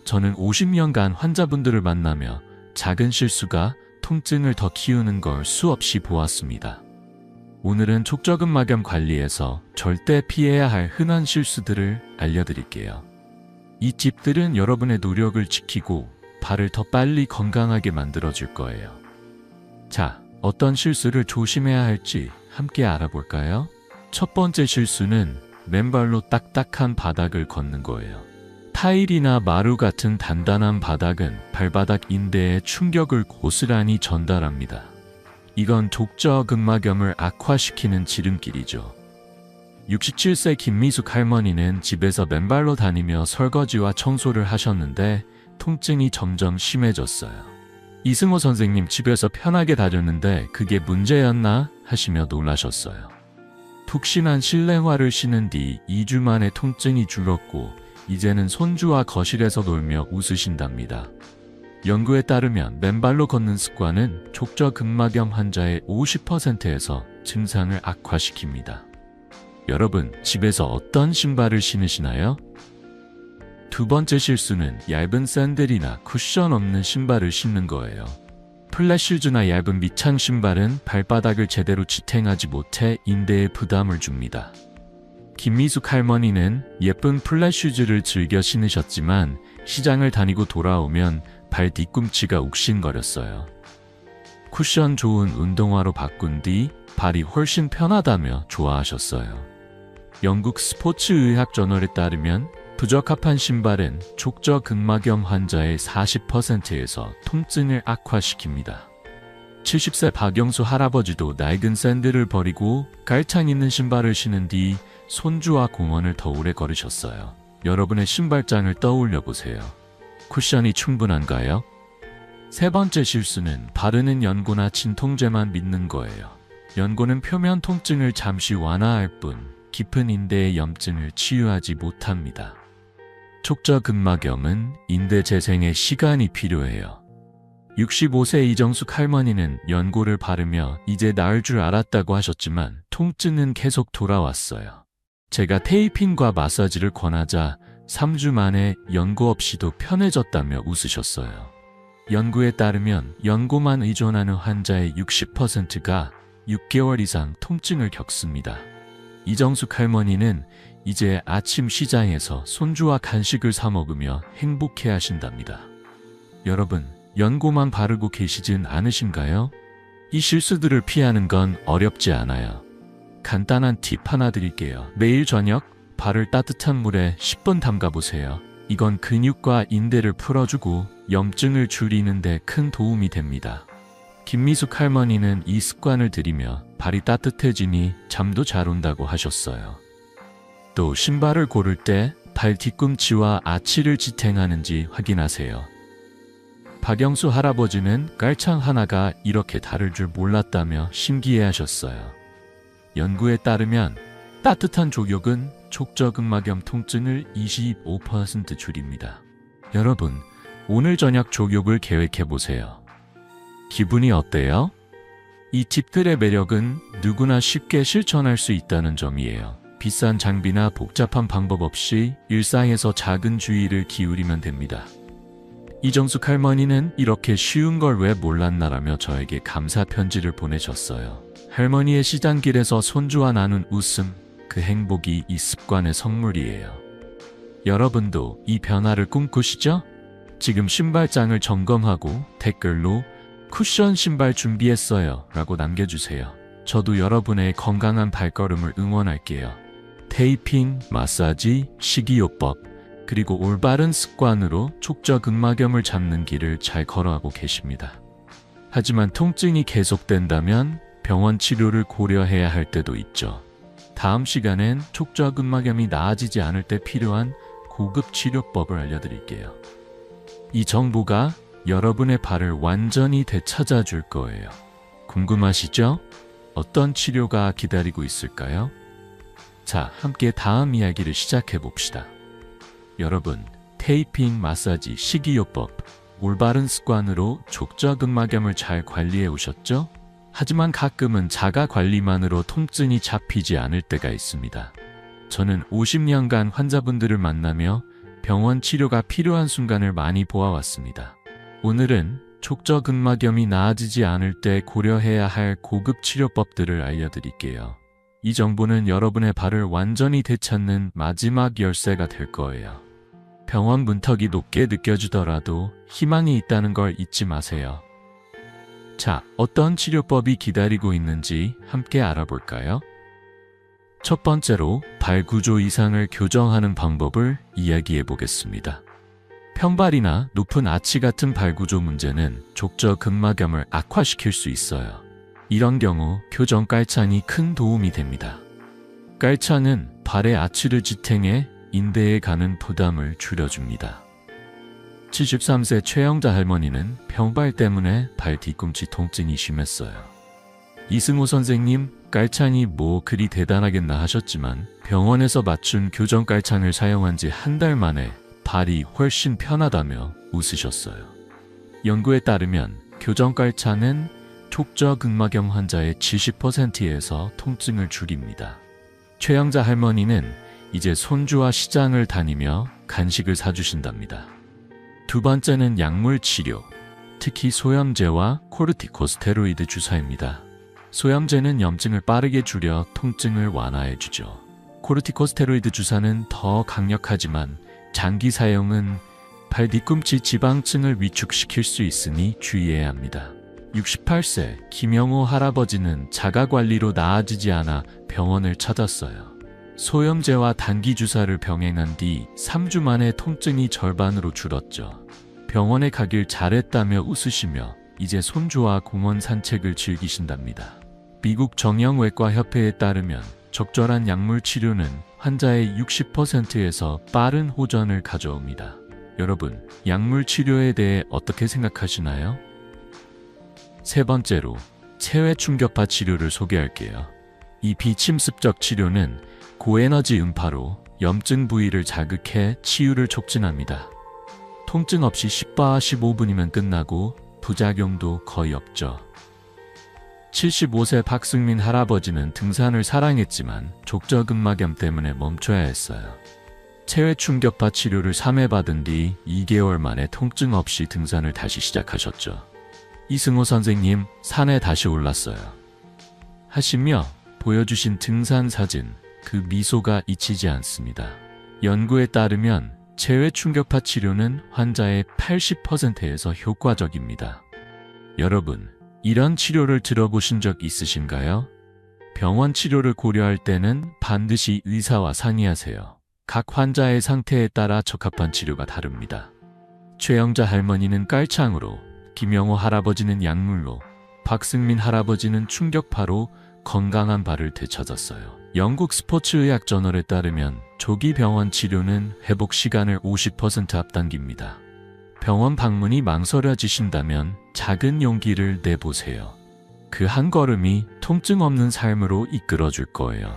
저는 50년간 환자분들을 만나며 작은 실수가 통증을 더 키우는 걸 수없이 보았습니다. 오늘은 족저근막염 관리에서 절대 피해야 할 흔한 실수들을 알려드릴게요. 이 팁들은 여러분의 노력을 지키고 발을 더 빨리 건강하게 만들어줄 거예요. 자, 어떤 실수를 조심해야 할지 함께 알아볼까요? 첫 번째 실수는 맨발로 딱딱한 바닥을 걷는 거예요. 타일이나 마루 같은 단단한 바닥은 발바닥 인대에 충격을 고스란히 전달합니다. 이건 족저근막염을 악화시키는 지름길이죠. 67세 김미숙 할머니는 집에서 맨발로 다니며 설거지와 청소를 하셨는데 통증이 점점 심해졌어요. 이승호 선생님 집에서 편하게 다녔는데 그게 문제였나 하시며 놀라셨어요. 푹신한 실내화를 신은 뒤 2주 만에 통증이 줄었고 이제는 손주와 거실에서 놀며 웃으신답니다. 연구에 따르면 맨발로 걷는 습관은 족저근막염 환자의 50%에서 증상을 악화시킵니다. 여러분, 집에서 어떤 신발을 신으시나요? 두 번째 실수는 얇은 샌들이나 쿠션 없는 신발을 신는 거예요. 플랫슈즈나 얇은 밑창 신발은 발바닥을 제대로 지탱하지 못해 인대에 부담을 줍니다. 김미숙 할머니는 예쁜 플랫슈즈를 즐겨 신으셨지만 시장을 다니고 돌아오면 발 뒤꿈치가 욱신거렸어요. 쿠션 좋은 운동화로 바꾼 뒤 발이 훨씬 편하다며 좋아하셨어요. 영국 스포츠의학 저널에 따르면 부적합한 신발은 족저근막염 환자의 40%에서 통증을 악화시킵니다. 70세 박영수 할아버지도 낡은 샌들을 버리고 깔창 있는 신발을 신은 뒤 손주와 공원을 더 오래 걸으셨어요. 여러분의 신발장을 떠올려 보세요. 쿠션이 충분한가요? 세 번째 실수는 바르는 연고나 진통제만 믿는 거예요. 연고는 표면 통증을 잠시 완화할 뿐 깊은 인대의 염증을 치유하지 못합니다. 족저근막염은 인대 재생에 시간이 필요해요. 65세 이정숙 할머니는 연고를 바르며 이제 나을 줄 알았다고 하셨지만 통증은 계속 돌아왔어요. 제가 테이핑과 마사지를 권하자 3주 만에 연고 없이도 편해졌다며 웃으셨어요. 연구에 따르면 연고만 의존하는 환자의 60%가 6개월 이상 통증을 겪습니다. 이정숙 할머니는 이제 아침 시장에서 손주와 간식을 사 먹으며 행복해 하신답니다. 여러분, 연고만 바르고 계시진 않으신가요? 이 실수들을 피하는 건 어렵지 않아요. 간단한 팁 하나 드릴게요. 매일 저녁 발을 따뜻한 물에 10분 담가보세요. 이건 근육과 인대를 풀어주고 염증을 줄이는 데 큰 도움이 됩니다. 김미숙 할머니는 이 습관을 들이며 발이 따뜻해지니 잠도 잘 온다고 하셨어요. 또 신발을 고를 때 발 뒤꿈치와 아치를 지탱하는지 확인하세요. 박영수 할아버지는 깔창 하나가 이렇게 다를 줄 몰랐다며 신기해하셨어요. 연구에 따르면 따뜻한 족욕은 족저근막염 통증을 25% 줄입니다. 여러분, 오늘 저녁 족욕을 계획해보세요. 기분이 어때요? 이 팁들의 매력은 누구나 쉽게 실천할 수 있다는 점이에요. 비싼 장비나 복잡한 방법 없이 일상에서 작은 주의를 기울이면 됩니다. 이정숙 할머니는 이렇게 쉬운 걸 왜 몰랐나라며 저에게 감사 편지를 보내셨어요. 할머니의 시장길에서 손주와 나눈 웃음, 그 행복이 이 습관의 선물이에요. 여러분도 이 변화를 꿈꾸시죠? 지금 신발장을 점검하고 댓글로 쿠션 신발 준비했어요 라고 남겨주세요. 저도 여러분의 건강한 발걸음을 응원할게요. 테이핑, 마사지, 식이요법, 그리고 올바른 습관으로 족저근막염을 잡는 길을 잘 걸어가고 계십니다. 하지만 통증이 계속된다면 병원 치료를 고려해야 할 때도 있죠. 다음 시간엔 족저근막염이 나아지지 않을 때 필요한 고급 치료법을 알려드릴게요. 이 정보가 여러분의 발을 완전히 되찾아 줄 거예요. 궁금하시죠? 어떤 치료가 기다리고 있을까요? 자, 함께 다음 이야기를 시작해 봅시다. 여러분, 테이핑, 마사지, 식이요법, 올바른 습관으로 족저근막염을 잘 관리해 오셨죠? 하지만 가끔은 자가 관리만으로 통증이 잡히지 않을 때가 있습니다. 저는 50년간 환자분들을 만나며 병원 치료가 필요한 순간을 많이 보아왔습니다. 오늘은 족저근막염이 나아지지 않을 때 고려해야 할 고급 치료법들을 알려드릴게요. 이 정보는 여러분의 발을 완전히 되찾는 마지막 열쇠가 될 거예요. 병원 문턱이 높게 느껴지더라도 희망이 있다는 걸 잊지 마세요. 자, 어떤 치료법이 기다리고 있는지 함께 알아볼까요? 첫 번째로 발 구조 이상을 교정하는 방법을 이야기해 보겠습니다. 평발이나 높은 아치 같은 발 구조 문제는 족저근막염을 악화시킬 수 있어요. 이런 경우 교정 깔창이 큰 도움이 됩니다. 깔창은 발의 아치를 지탱해 인대에 가는 부담을 줄여줍니다. 73세 최영자 할머니는 평발 때문에 발 뒤꿈치 통증이 심했어요. 이승호 선생님, 깔창이 뭐 그리 대단하겠나 하셨지만 병원에서 맞춘 교정 깔창을 사용한 지 한 달 만에 발이 훨씬 편하다며 웃으셨어요. 연구에 따르면 교정 깔창은 족저근막염 환자의 70%에서 통증을 줄입니다. 최영자 할머니는 이제 손주와 시장을 다니며 간식을 사주신답니다. 두 번째는 약물 치료, 특히 소염제와 코르티코스테로이드 주사입니다. 소염제는 염증을 빠르게 줄여 통증을 완화해주죠. 코르티코스테로이드 주사는 더 강력하지만 장기 사용은 발 뒤꿈치 지방층을 위축시킬 수 있으니 주의해야 합니다. 68세 김영호 할아버지는 자가관리로 나아지지 않아 병원을 찾았어요. 소염제와 단기 주사를 병행한 뒤 3주 만에 통증이 절반으로 줄었죠. 병원에 가길 잘했다며 웃으시며 이제 손주와 공원 산책을 즐기신답니다. 미국 정형외과 협회에 따르면 적절한 약물 치료는 환자의 60%에서 빠른 호전을 가져옵니다. 여러분, 약물 치료에 대해 어떻게 생각하시나요? 세 번째로 체외 충격파 치료를 소개할게요. 이 비침습적 치료는 고에너지 음파로 염증 부위를 자극해 치유를 촉진합니다. 통증 없이 10바 15분이면 끝나고 부작용도 거의 없죠. 75세 박승민 할아버지는 등산을 사랑했지만 족저근막염 때문에 멈춰야 했어요. 체외 충격파 치료를 3회 받은 뒤 2개월 만에 통증 없이 등산을 다시 시작하셨죠. 이승호 선생님, 산에 다시 올랐어요. 하시며 보여주신 등산 사진, 그 미소가 잊히지 않습니다. 연구에 따르면 체외 충격파 치료는 환자의 80%에서 효과적입니다. 여러분, 이런 치료를 들어보신 적 있으신가요? 병원 치료를 고려할 때는 반드시 의사와 상의하세요. 각 환자의 상태에 따라 적합한 치료가 다릅니다. 최영자 할머니는 깔창으로, 김영호 할아버지는 약물로, 박승민 할아버지는 충격파로 건강한 발을 되찾았어요. 영국 스포츠의학 저널에 따르면 조기 병원 치료는 회복 시간을 50% 앞당깁니다. 병원 방문이 망설여지신다면 작은 용기를 내보세요. 그 한 걸음이 통증 없는 삶으로 이끌어 줄 거예요.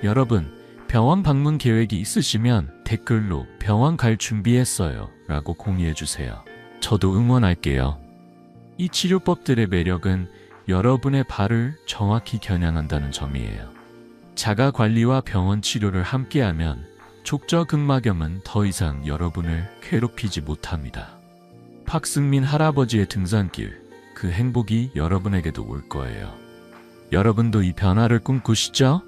여러분, 병원 방문 계획이 있으시면 댓글로 병원 갈 준비했어요 라고 공유해주세요. 저도 응원할게요. 이 치료법들의 매력은 여러분의 발을 정확히 겨냥한다는 점이에요. 자가관리와 병원 치료를 함께하면 족저근막염은 더 이상 여러분을 괴롭히지 못합니다. 박승민 할아버지의 등산길, 그 행복이 여러분에게도 올 거예요. 여러분도 이 변화를 꿈꾸시죠?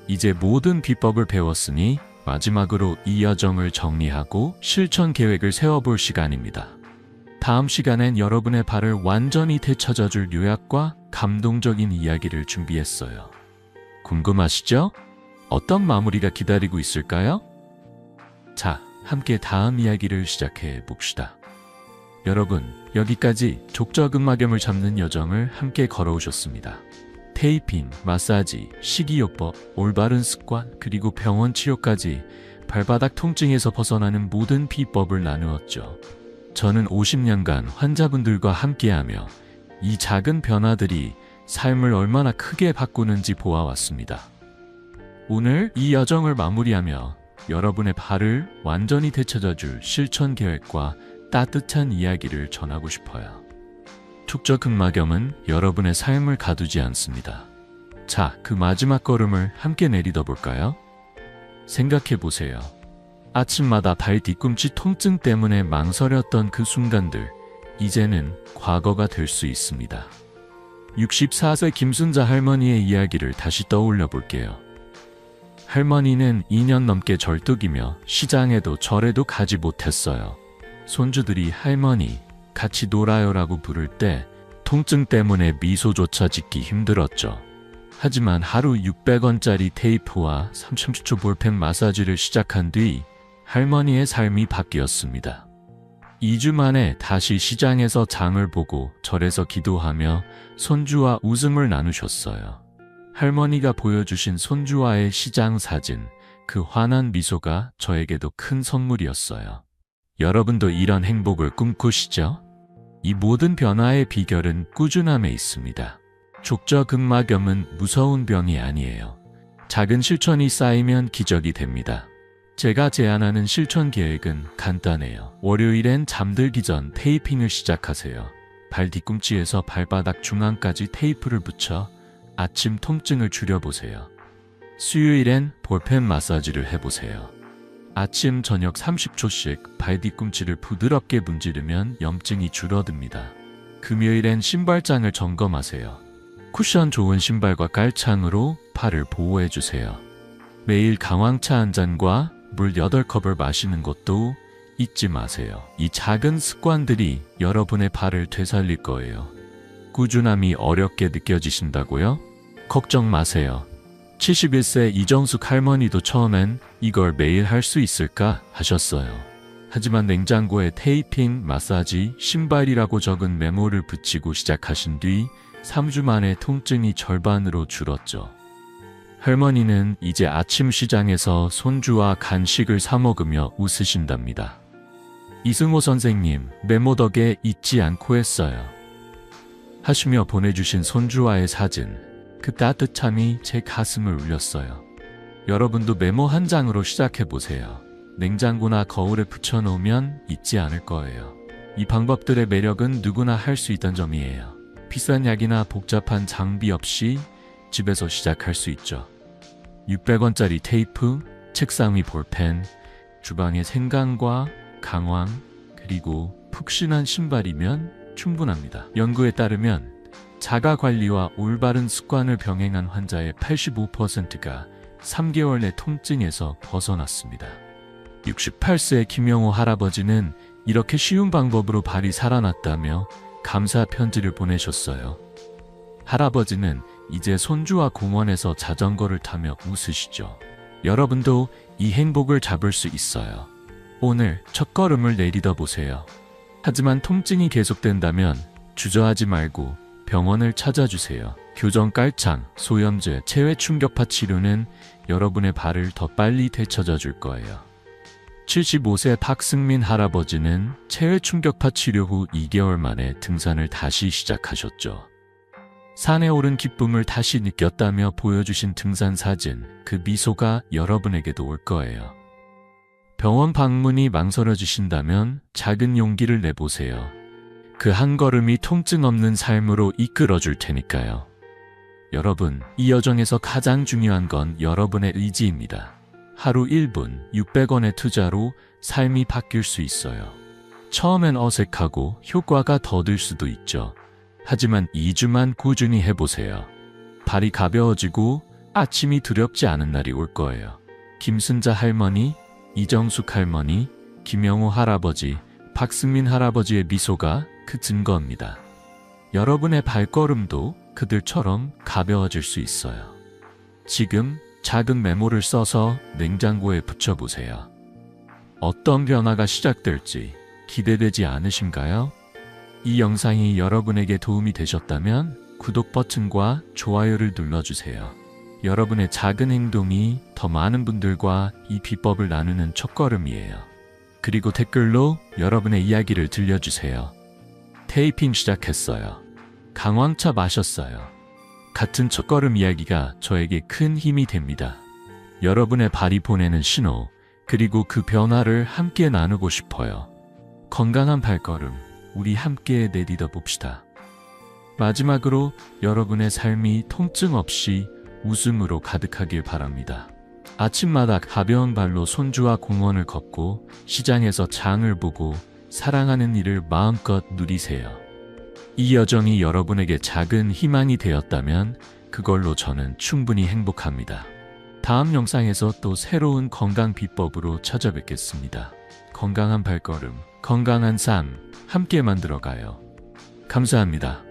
이제 모든 비법을 배웠으니 마지막으로 이 여정을 정리하고 실천 계획을 세워볼 시간입니다. 다음 시간엔 여러분의 발을 완전히 되찾아줄 요약과 감동적인 이야기를 준비했어요. 궁금하시죠? 어떤 마무리가 기다리고 있을까요? 자, 함께 다음 이야기를 시작해 봅시다. 여러분, 여기까지 족저근막염을 잡는 여정을 함께 걸어오셨습니다. 테이핑, 마사지, 식이요법, 올바른 습관, 그리고 병원 치료까지 발바닥 통증에서 벗어나는 모든 비법을 나누었죠. 저는 50년간 환자분들과 함께하며 이 작은 변화들이 삶을 얼마나 크게 바꾸는지 보아왔습니다. 오늘 이 여정을 마무리하며 여러분의 발을 완전히 되찾아줄 실천 계획과 따뜻한 이야기를 전하고 싶어요. 족저근막염은 여러분의 삶을 가두지 않습니다. 자, 그 마지막 걸음을 함께 내딛어 볼까요? 생각해 보세요. 아침마다 발 뒤꿈치 통증 때문에 망설였던 그 순간들, 이제는 과거가 될 수 있습니다. 64세 김순자 할머니의 이야기를 다시 떠올려 볼게요. 할머니는 2년 넘게 절뚝이며 시장에도 절에도 가지 못했어요. 손주들이 할머니, 같이 놀아요라고 부를 때 통증 때문에 미소조차 짓기 힘들었죠. 하지만 하루 600원짜리 테이프와 30초 볼펜 마사지를 시작한 뒤 할머니의 삶이 바뀌었습니다. 2주 만에 다시 시장에서 장을 보고 절에서 기도하며 손주와 웃음을 나누셨어요. 할머니가 보여주신 손주와의 시장 사진, 그 환한 미소가 저에게도 큰 선물이었어요. 여러분도 이런 행복을 꿈꾸시죠? 이 모든 변화의 비결은 꾸준함에 있습니다. 족저근막염은 무서운 병이 아니에요. 작은 실천이 쌓이면 기적이 됩니다. 제가 제안하는 실천 계획은 간단해요. 월요일엔 잠들기 전 테이핑을 시작하세요. 발 뒤꿈치에서 발바닥 중앙까지 테이프를 붙여 아침 통증을 줄여보세요. 수요일엔 볼펜 마사지를 해보세요. 아침, 저녁 30초씩 발 뒤꿈치를 부드럽게 문지르면 염증이 줄어듭니다. 금요일엔 신발장을 점검하세요. 쿠션 좋은 신발과 깔창으로 팔을 보호해주세요. 매일 강황차 한 잔과 물 8컵을 마시는 것도 잊지 마세요. 이 작은 습관들이 여러분의 발을 되살릴 거예요. 꾸준함이 어렵게 느껴지신다고요? 걱정 마세요. 71세 이정숙 할머니도 처음엔 이걸 매일 할 수 있을까 하셨어요. 하지만 냉장고에 테이핑, 마사지, 신발이라고 적은 메모를 붙이고 시작하신 뒤 3주 만에 통증이 절반으로 줄었죠. 할머니는 이제 아침 시장에서 손주와 간식을 사 먹으며 웃으신답니다. 이승호 선생님, 메모 덕에 잊지 않고 했어요. 하시며 보내주신 손주와의 사진, 그 따뜻함이 제 가슴을 울렸어요. 여러분도 메모 한 장으로 시작해보세요. 냉장고나 거울에 붙여놓으면 잊지 않을 거예요. 이 방법들의 매력은 누구나 할 수 있다는 점이에요. 비싼 약이나 복잡한 장비 없이 집에서 시작할 수 있죠. 600원짜리 테이프, 책상 위 볼펜, 주방에 생강과 강황, 그리고 푹신한 신발이면 충분합니다. 연구에 따르면 자가관리와 올바른 습관을 병행한 환자의 85%가 3개월 내 통증에서 벗어났습니다. 68세 김영호 할아버지는 이렇게 쉬운 방법으로 발이 살아났다며 감사 편지를 보내셨어요. 할아버지는 이제 손주와 공원에서 자전거를 타며 웃으시죠. 여러분도 이 행복을 잡을 수 있어요. 오늘 첫걸음을 내딛어 보세요. 하지만 통증이 계속된다면 주저하지 말고 병원을 찾아주세요. 교정 깔창, 소염제, 체외 충격파 치료는 여러분의 발을 더 빨리 되찾아 줄 거예요. 75세 박승민 할아버지는 체외 충격파 치료 후 2개월 만에 등산을 다시 시작하셨죠. 산에 오른 기쁨을 다시 느꼈다며 보여주신 등산 사진, 그 미소가 여러분에게도 올 거예요. 병원 방문이 망설여지신다면 작은 용기를 내보세요. 그 한 걸음이 통증 없는 삶으로 이끌어 줄 테니까요. 여러분, 이 여정에서 가장 중요한 건 여러분의 의지입니다. 하루 1분 600원의 투자로 삶이 바뀔 수 있어요. 처음엔 어색하고 효과가 더딜 수도 있죠. 하지만 2주만 꾸준히 해보세요. 발이 가벼워지고 아침이 두렵지 않은 날이 올 거예요. 김순자 할머니, 이정숙 할머니, 김영호 할아버지, 박승민 할아버지의 미소가 그 증거입니다. 여러분의 발걸음도 그들처럼 가벼워질 수 있어요. 지금 작은 메모를 써서 냉장고에 붙여보세요. 어떤 변화가 시작될지 기대되지 않으신가요? 이 영상이 여러분에게 도움이 되셨다면 구독 버튼과 좋아요를 눌러주세요. 여러분의 작은 행동이 더 많은 분들과 이 비법을 나누는 첫걸음이에요. 그리고 댓글로 여러분의 이야기를 들려주세요. 테이핑 시작했어요. 강황차 마셨어요. 같은 첫걸음 이야기가 저에게 큰 힘이 됩니다. 여러분의 발이 보내는 신호, 그리고 그 변화를 함께 나누고 싶어요. 건강한 발걸음, 우리 함께 내딛어 봅시다. 마지막으로 여러분의 삶이 통증 없이 웃음으로 가득하길 바랍니다. 아침마다 가벼운 발로 손주와 공원을 걷고 시장에서 장을 보고 사랑하는 일을 마음껏 누리세요. 이 여정이 여러분에게 작은 희망이 되었다면 그걸로 저는 충분히 행복합니다. 다음 영상에서 또 새로운 건강 비법으로 찾아뵙겠습니다. 건강한 발걸음, 건강한 삶 함께 만들어가요. 감사합니다.